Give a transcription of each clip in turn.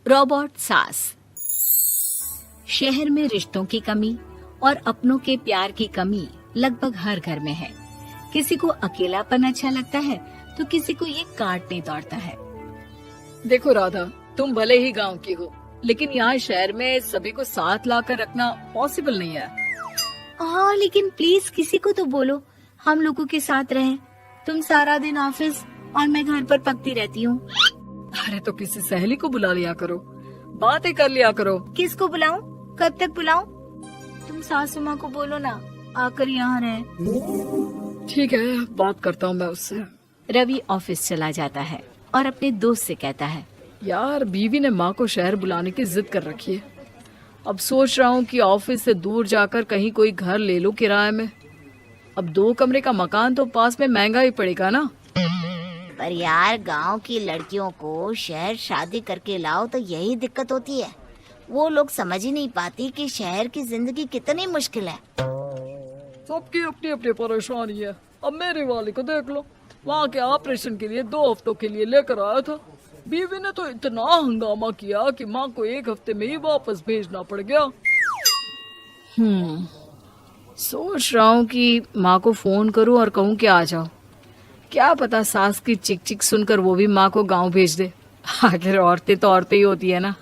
Robot सास। शहर में रिश्तों की कमी और अपनों के प्यार की कमी लगभग हर घर में है। किसी को अकेलापन अच्छा लगता है तो किसी को ये काटने दौड़ता है। देखो राधा, तुम भले ही गांव की हो, लेकिन यहाँ शहर में सभी को साथ लाकर रखना पॉसिबल नहीं है। हाँ, लेकिन प्लीज किसी को तो बोलो हम लोगों के साथ रहें। तुम सारा दिन ऑफिस और मैं घर पर पकती रहती हूँ। अरे तो किसी सहेली को बुला लिया करो, बातें कर लिया करो। किसको बुलाऊं? कब तक बुलाऊं? तुम सासू माँ को बोलो ना आकर यहाँ रहे। ठीक है, बात करता हूँ मैं उससे। रवि ऑफिस चला जाता है और अपने दोस्त से कहता है, यार बीवी ने माँ को शहर बुलाने की जिद कर रखी है। अब सोच रहा हूँ कि ऑफिस से दूर जाकर कहीं कोई घर ले लो किराए में। अब 2 कमरे का मकान तो पास में महंगा ही पड़ेगा ना। पर यार गांव की लड़कियों को शहर शादी करके लाओ तो यही दिक्कत होती है। वो लोग समझ ही नहीं पाती कि शहर की जिंदगी कितनी मुश्किल है। सबकी अपनी अपनी परेशानी है। अब मेरे वाले को देख लो, वहाँ के ऑपरेशन के लिए 2 हफ्तों के लिए लेकर आया था। बीवी ने तो इतना हंगामा किया कि माँ को 1 हफ्ते में ही वापस भेजना पड़ गया। सोच रहा हूँ कि माँ को फोन करूँ और कहूँ कि आ जाओ। क्या पता सास की चिक चिक सुनकर वो भी माँ को गांव भेज दे। आखिर औरतें तो औरतें ही होती है ना।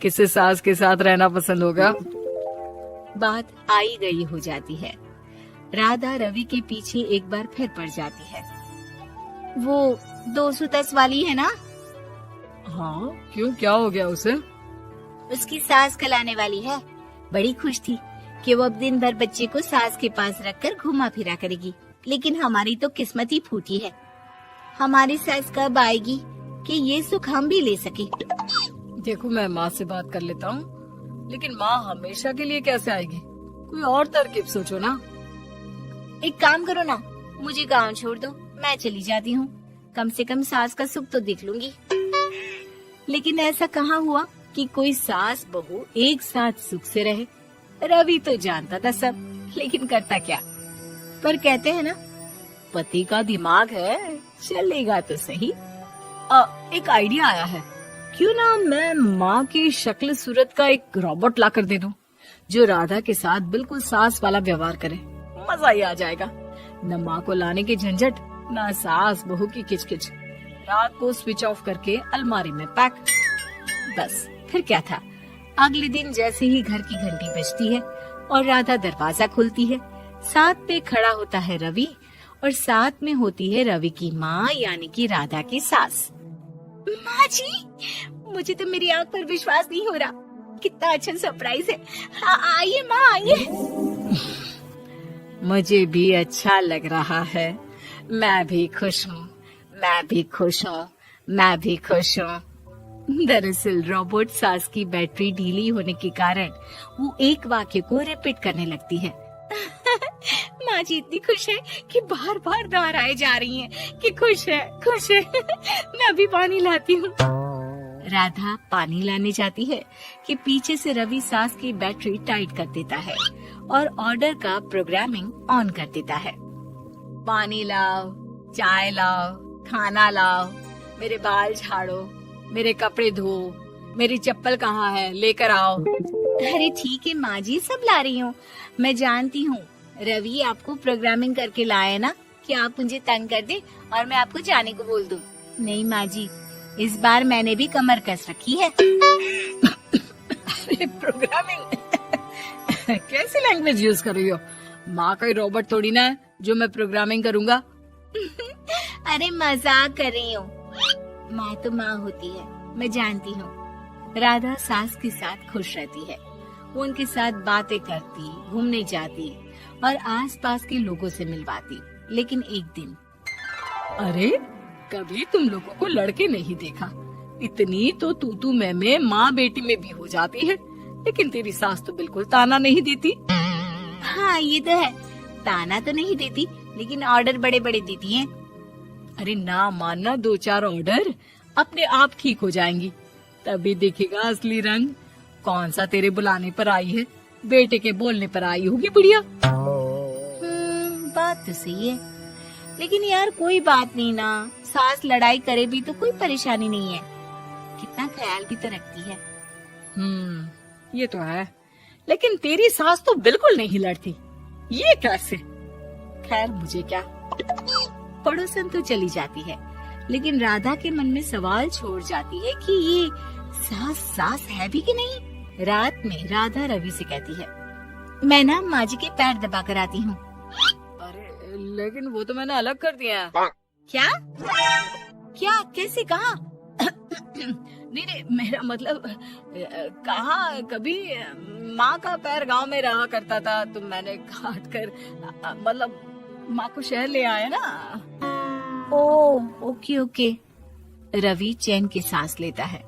किसे सास के साथ रहना पसंद होगा। बात आई गई हो जाती है। राधा रवि के पीछे एक बार फिर पड़ जाती है। वो 210 वाली है ना? हाँ, क्यों, क्या हो गया उसे? उसकी सास कल आने वाली है। बड़ी खुश थी कि वो अब दिन भर बच्चे को सास के पास रखकर घुमा फिरा करेगी। लेकिन हमारी तो किस्मत ही फूटी है। हमारी सास कब आएगी कि ये सुख हम भी ले सके। देखो, मैं माँ से बात कर लेता हूँ, लेकिन माँ हमेशा के लिए कैसे आएगी? कोई और तरकीब सोचो ना। एक काम करो ना, मुझे गांव छोड़ दो, मैं चली जाती हूँ। कम से कम सास का सुख तो देख लूंगी। लेकिन ऐसा कहाँ हुआ कि कोई सास बहू एक साथ सुख से रहे। रवि तो जानता था सब, लेकिन करता क्या। पर कहते हैं ना, पति का दिमाग है, चलेगा तो सही। एक आइडिया आया है। क्यों ना मैं माँ की शक्ल सूरत का एक रोबोट लाकर दे दूं, जो राधा के साथ बिल्कुल सास वाला व्यवहार करे। मजा ही आ जाएगा। न माँ को लाने की झंझट, न सास बहू की किचकिच। रात को स्विच ऑफ करके अलमारी में पैक। बस फिर क्या था। अगले दिन जैसे ही घर की घंटी बजती है और राधा दरवाजा खोलती है, साथ पे खड़ा होता है रवि और साथ में होती है रवि की माँ यानी कि राधा की सास। माँ जी, मुझे तो मेरी आँख पर विश्वास नहीं हो रहा। कितना अच्छा सरप्राइज है। आइए माँ, आइए। मुझे भी अच्छा लग रहा है। मैं भी खुश हूँ, मैं भी खुश हूँ, मैं भी खुश हूँ। दरअसल रोबोट सास की बैटरी ढीली होने के कारण वो एक वाक्य को रिपीट करने लगती है। माँ जी इतनी खुश है कि बार बार दोहराए जा रही हैं कि खुश है, खुश है। मैं अभी पानी लाती हूँ। राधा पानी लाने जाती है कि पीछे से रवि सास की बैटरी टाइट कर देता है और ऑर्डर का प्रोग्रामिंग ऑन कर देता है। पानी लाओ, चाय लाओ, खाना लाओ, मेरे बाल झाड़ो, मेरे कपड़े धो, मेरी चप्पल कहाँ है, लेकर आओ। अरे ठीक है माँ जी, सब ला रही हूँ। मैं जानती हूँ रवि आपको प्रोग्रामिंग करके लाए ना कि आप मुझे तंग कर दे और मैं आपको जाने को बोल दूं। नहीं माँ जी, इस बार मैंने भी कमर कस रखी है। अरे प्रोग्रामिंग कैसी लैंग्वेज यूज कर रही हो? माँ का रोबोट थोड़ी ना है जो मैं प्रोग्रामिंग करूँगा। अरे मजाक कर रही हूँ। माँ तो माँ होती है, मैं जानती हूँ। राधा सास के साथ खुश रहती है। वो उनके साथ बातें करती, घूमने जाती और आसपास के लोगों से मिलवाती। लेकिन एक दिन, अरे कभी तुम लोगों को लड़के नहीं देखा। इतनी तो तू मैं माँ बेटी में भी हो जाती है, लेकिन तेरी सास तो बिल्कुल ताना नहीं देती। हाँ ये तो है, ताना तो नहीं देती लेकिन ऑर्डर बड़े बड़े देती है। अरे ना मानना, 2-4 ऑर्डर अपने आप ठीक हो जाएंगी, तभी देखेगा असली रंग। कौन सा तेरे बुलाने पर आई है, बेटे के बोलने पर आई होगी बुढ़िया। बात तो सही है, लेकिन यार कोई बात नहीं ना, सास लड़ाई करे भी तो कोई परेशानी नहीं है। कितना ख्याल भी तो रखती है। ये तो है, लेकिन तेरी सास तो बिल्कुल नहीं लड़ती, ये कैसे? खैर मुझे क्या। पड़ोसन तो चली जाती है, लेकिन राधा के मन में सवाल छोड़ जाती है कि ये सास सास है भी कि नहीं। रात में राधा रवि से कहती है, मैं ना माँ जी के पैर दबा कर आती हूँ। अरे लेकिन वो तो मैंने अलग कर दिया है। क्या क्या कैसे कहा? नहीं, मेरा मतलब कहाँ कभी माँ का पैर गांव में रहा करता था, तो मैंने काट कर मतलब माँ को शहर ले आया ना। Okay okay. रवि चैन की सांस लेता है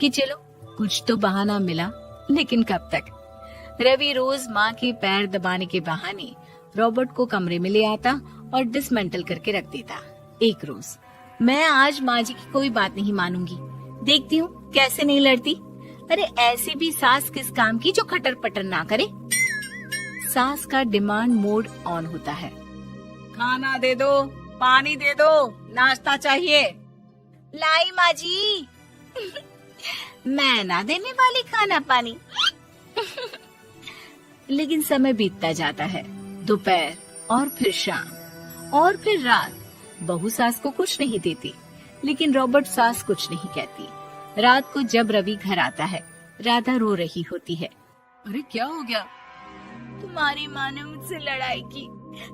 कि चलो कुछ तो बहाना मिला, लेकिन कब तक। रवि रोज माँ के पैर दबाने के बहाने रॉबर्ट को कमरे में ले आता और डिसमेंटल करके रख देता। एक रोज, मैं आज माँ जी की कोई बात नहीं मानूंगी, देखती हूँ कैसे नहीं लड़ती। अरे ऐसी भी सास किस काम की जो खटर पटर ना करे। सास का डिमांड मोड ऑन होता है। खाना दे दो, पानी दे दो, नाश्ता चाहिए। लाई माँ जी। मैं ना देने वाली खाना पानी। लेकिन समय बीतता जाता है, दोपहर और फिर शाम और फिर रात। बहू सास को कुछ नहीं देती, लेकिन रॉबर्ट सास कुछ नहीं कहती। रात को जब रवि घर आता है, राधा रो रही होती है। अरे क्या हो गया? तुम्हारी माँ ने मुझसे लड़ाई की,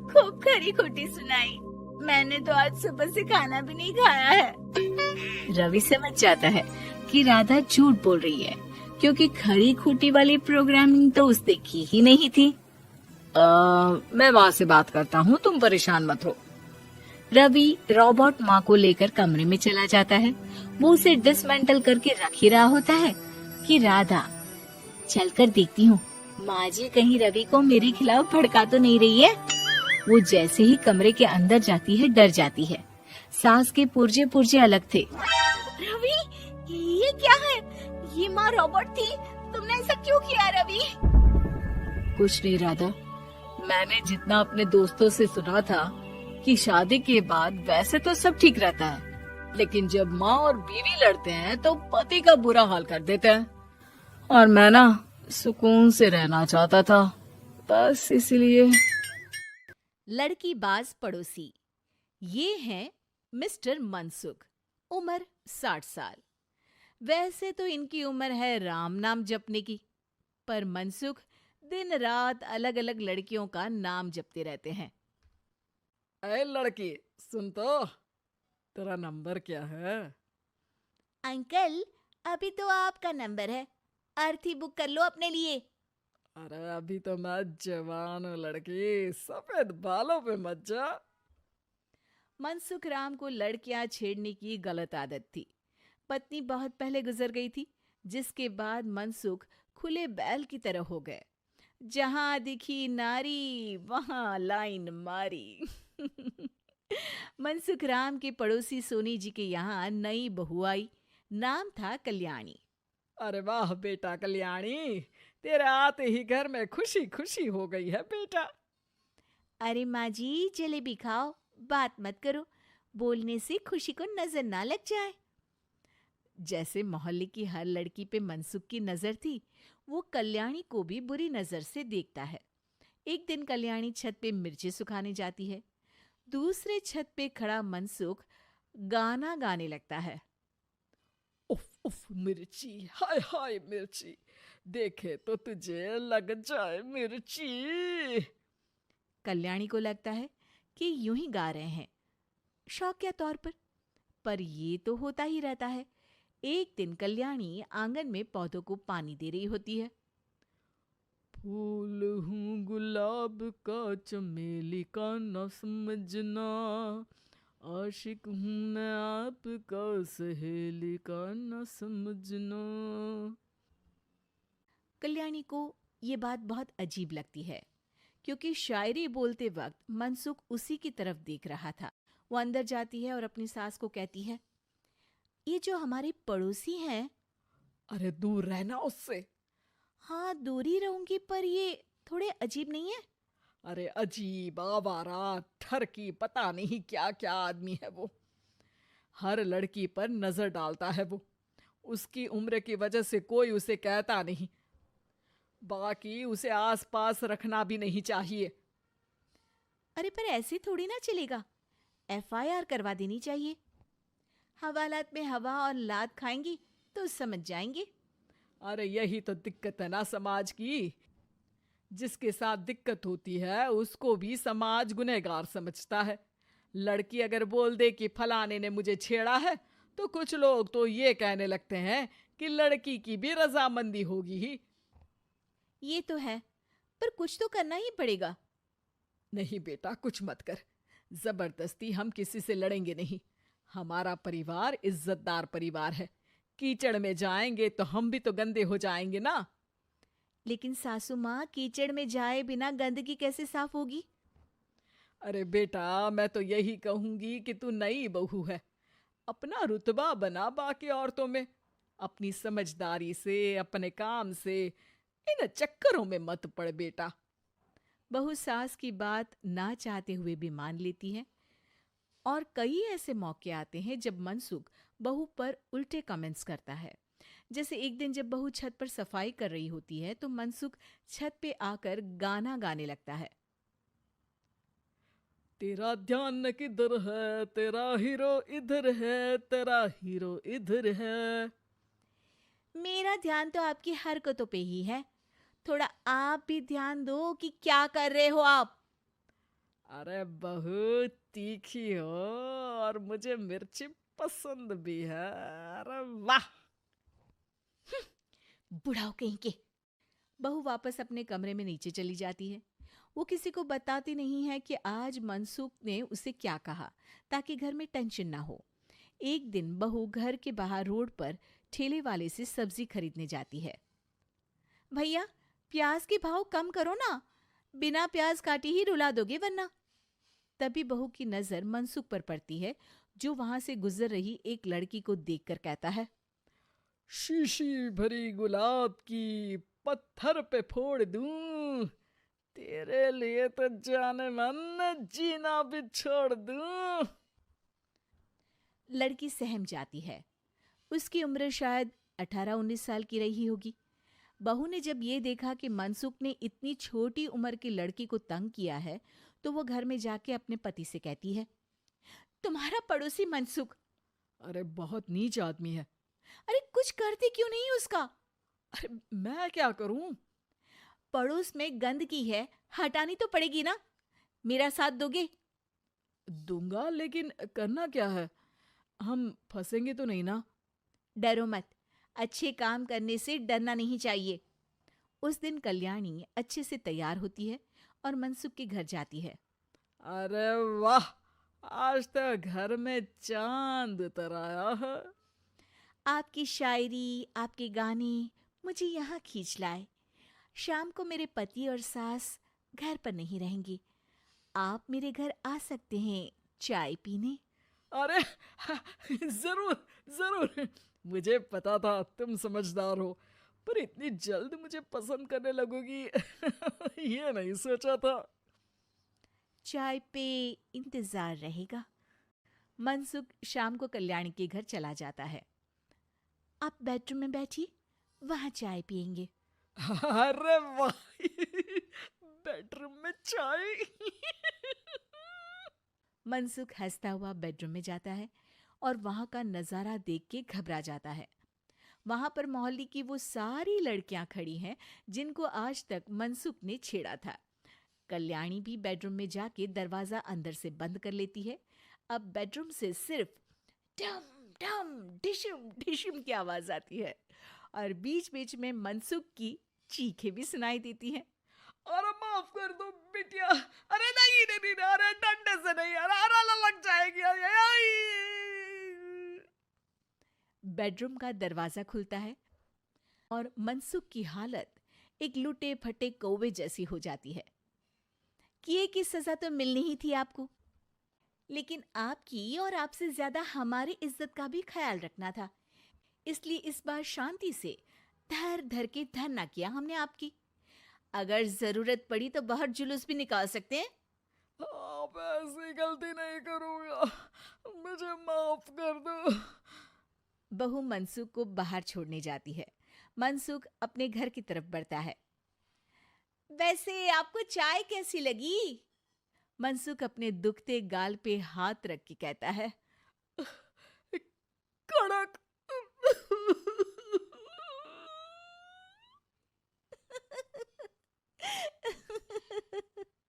खूब खरी खोटी सुनाई। मैंने तो आज सुबह से खाना भी नहीं खाया है। रवि समझ जाता है कि राधा झूठ बोल रही है, क्योंकि खरी खोटी वाली प्रोग्रामिंग तो उसने की ही नहीं थी। मैं माँ से बात करता हूँ, तुम परेशान मत हो। रवि रॉबर्ट माँ को लेकर कमरे में चला जाता है। वो उसे डिसमेंटल करके रख ही रहा होता है कि राधा, चलकर देखती हूँ माँ जी कहीं रवि को मेरे खिलाफ भड़का तो नहीं रही है। वो जैसे ही कमरे के अंदर जाती है, डर जाती है। सास के पुर्जे पुर्जे अलग थे। रवि, ये क्या है? ये माँ रॉबर्ट थी, तुमने ऐसा क्यों किया रवि? कुछ नहीं राधा, मैंने जितना अपने दोस्तों से सुना था कि शादी के बाद वैसे तो सब ठीक रहता है, लेकिन जब माँ और बीवी लड़ते हैं तो पति का बुरा हाल कर देते हैं। और मैं ना सुकून से रहना चाहता था, बस इसलिए। लड़की बाज पड़ोसी। ये हैं मिस्टर मनसुख, उम्र 60 साल। वैसे तो इनकी उम्र है राम नाम जपने की, पर मनसुख दिन रात अलग अलग लड़कियों का नाम जपते रहते हैं। ऐ लड़की, सुन तो, तेरा नंबर क्या है? अंकल, अभी तो आपका नंबर है, अर्थी बुक कर लो अपने लिए। अरे अभी तो मैं जवान हूँ लड़की, सफेद बालों पे मत जा। मनसुख राम को लड़कियां छेड़ने की गलत आदत थी। पत्नी बहुत पहले गुजर गई थी, जिसके बाद मनसुख खुले बैल की तरह हो गए। जहां दिखी नारी वहां लाइन मारी। मनसुख राम के पड़ोसी सोनी जी के यहाँ नई बहू आई। नाम था कल्याणी। अरे वाह बेटा कल्याणी, तेरे आते ही घर में खुशी खुशी हो गई है बेटा। अरे माँ जी, जलेबी खाओ, बात मत करो, बोलने से खुशी को नजर ना लग जाए। जैसे मोहल्ले की हर लड़की पे मनसुख की नजर थी, वो कल्याणी को भी बुरी नजर से देखता है। एक दिन कल्याणी छत पे मिर्ची सुखाने जाती है। दूसरे छत पे खड़ा मनसुख गाना गाने लगता है। उफ उफ मिर्ची, हाय हाय मिर्ची, देखे तो तुझे लग जाए मिर्ची। कल्याणी को लगता है कि यूं ही गा रहे हैं, शौकिया तौर पर ये तो होता ही रहता है। एक दिन कल्याणी आंगन में पौधों को पानी दे रही होती है। फूल हूँ गुलाब का, चमेली का न समझना, आशिक हूँ मैं आपका, सहेली का न समझना। कल्याणी को ये बात बहुत अजीब लगती है, क्योंकि शायरी बोलते वक्त मनसुख उसी की तरफ देख रहा था। वो अंदर जाती है और अपनी सास को कहती है, ये जो हमारे पड़ोसी हैं। अरे दूर रहना उससे। हाँ, दूरी रहूंगी, पर ये थोड़े अजीब नहीं है? अरे अजीब, आवारा, ठरकी, पता नहीं क्या क्या आदमी है वो। हर लड़की पर नजर डालता है वो। उसकी उम्र की वजह से कोई उसे कहता नहीं। बाकी उसे आसपास रखना भी नहीं चाहिए। अरे पर ऐसे थोड़ी ना चलेगा, एफआईआर करवा देनी चाहिए। हवालात में हवा और लात खाएंगी तो समझ जाएंगे। अरे यही तो दिक्कत है ना समाज की। जिसके साथ दिक्कत होती है उसको भी समाज गुनहगार समझता है। लड़की अगर बोल दे कि फलाने ने मुझे छेड़ा है तो कुछ लोग तो ये कहने लगते हैं कि लड़की की भी रजामंदी होगी ही। ये तो है, पर कुछ तो करना ही पड़ेगा। नहीं बेटा, कुछ मत कर। जबरदस्ती हम किसी से लड़ेंगे नहीं। हमारा परिवार इज्जतदार परिवार है। कीचड़ में जाएंगे तो हम भी तो गंदे हो जाएंगे ना। लेकिन सासू माँ, कीचड़ में जाए बिना गंदगी कैसे साफ होगी? अरे बेटा, मैं तो यही कहूंगी कि तू नई बहू है, अपना रुतबा बना बाकी औरतों में। अपनी समझदारी से, अपने काम से इन चक्करों में मत पड़ बेटा। बहू सास की बात ना चाहते हुए भी मान लेती है। और कई ऐसे मौके आते हैं जब मनसुख बहू पर उल्टे कमेंट्स करता है। जैसे एक दिन जब बहू छत पर सफाई कर रही होती है तो मनसुख छत पे आकर गाना गाने लगता है। तेरा ध्यान किधर है, तेरा हीरो इधर है, तेरा हीरो इधर है। मेरा ध्यान तो आपकी हरकतों पे ही है, थोड़ा आप भी ध्यान दो कि क्या कर रहे हो आप। अरे बहू तीखी हो और मुझे मिर्ची पसंद भी है। अरे वाह। बुढ़ाओ कहीं के। बहू वापस अपने कमरे में नीचे चली जाती है। वो किसी को बताती नहीं है कि आज मनसुख ने उसे क्या कहा, ताकि घर में टेंशन ना हो। एक दिन बहू घर के बाहर रोड पर ठेले वाले से सब्जी खरीदने जाती है। भैया, प्याज के भाव कम करो ना, बिना प्याज काटे ही रुला दोगे वरना। तभी बहू की नजर मनसुख पर पड़ती है, जो वहां से गुजर रही एक लड़की को देखकर कहता है, शीशी भरी गुलाब की पत्थर पे फोड़ दूं, तेरे लिए तो जाने मन जीना भी छोड़ दूं। लड़की सहम जाती है। उसकी उम्र शायद 18-19 साल की रही होगी। बहू ने जब ये देखा कि मनसुख ने इतनी छोटी उम्र की लड़की को तंग किया है तो वो घर में जाके अपने पति से कहती है, तुम्हारा पड़ोसी मनसुख। अरे बहुत नीच आदमी है। अरे कुछ करते क्यों नहीं उसका? अरे मैं क्या करूं? पड़ोस में गंदगी है, हटानी तो पड़ेगी ना। मेरा साथ दोगे? दूंगा, लेकिन करना क्या है? हम फंसेंगे तो नहीं ना? डरो मत, अच्छे काम करने से डरना नहीं चाहिए। उस दिन कल्याणी अच्छे से तैयार होती है और मनसुख के घर जाती है। अरे वाह, आज तो घर में चांद उतर आया है। आपकी शायरी, आपके गाने मुझे यहाँ खींच लाए। शाम को मेरे पति और सास घर पर नहीं रहेंगे, आप मेरे घर आ सकते हैं चाय पीने। अरे जरूर जरूर, मुझे पता था तुम समझदार हो, पर इतनी जल्द मुझे पसंद करने लगोगी ये नहीं सोचा था। चाय पे इंतजार रहेगा। मनसुख शाम को कल्याणी के घर चला जाता है। आप बेडरूम में बैठिए, वहां चाय पियेंगे। अरे वाह बेडरूम में चाय मनसुख हंसता हुआ बेडरूम में जाता है और वहां का नजारा देख के घबरा जाता है। वहां पर मोहल्ले की वो सारी लड़कियां खड़ी हैं जिनको आज तक मनसुख ने छेड़ा था। कल्याणी भी बेडरूम में जाके दरवाजा अंदर से बंद कर लेती है। अब बेडरूम से सिर्फ डम डम डिशुम डिशुम की आवाज आती है और बीच बीच में मनसुख की चीखें भी सुनाई देती हैं। अरे माफ कर दो बिटिया, अरे नहीं नहीं नहीं, अरे डंडे से नहीं, अरे लग जाएगी। बेडरूम का दरवाजा खुलता है और मनसुख की हालत एक लुटे फटे कौवे जैसी हो जाती है। किए की सजा तो मिलनी ही थी आपको, लेकिन आपकी और आपसे ज्यादा हमारी इज्जत का भी ख्याल रखना था, इसलिए इस बार शांति से धर धर के धरना किया हमने आपकी। अगर जरूरत पड़ी तो बाहर जुलूस भी निकाल सकते हैं। आप ऐसी गलती नहीं करूंगा, मुझे माफ कर दो। बहू मनसुख को बाहर छोड़ने जाती है। मनसुख अपने घर की तरफ बढ़ता है। वैसे आपको चाय कैसी लगी? मनसुख अपने दुखते गाल पे हाथ रख के कहता है, कड़क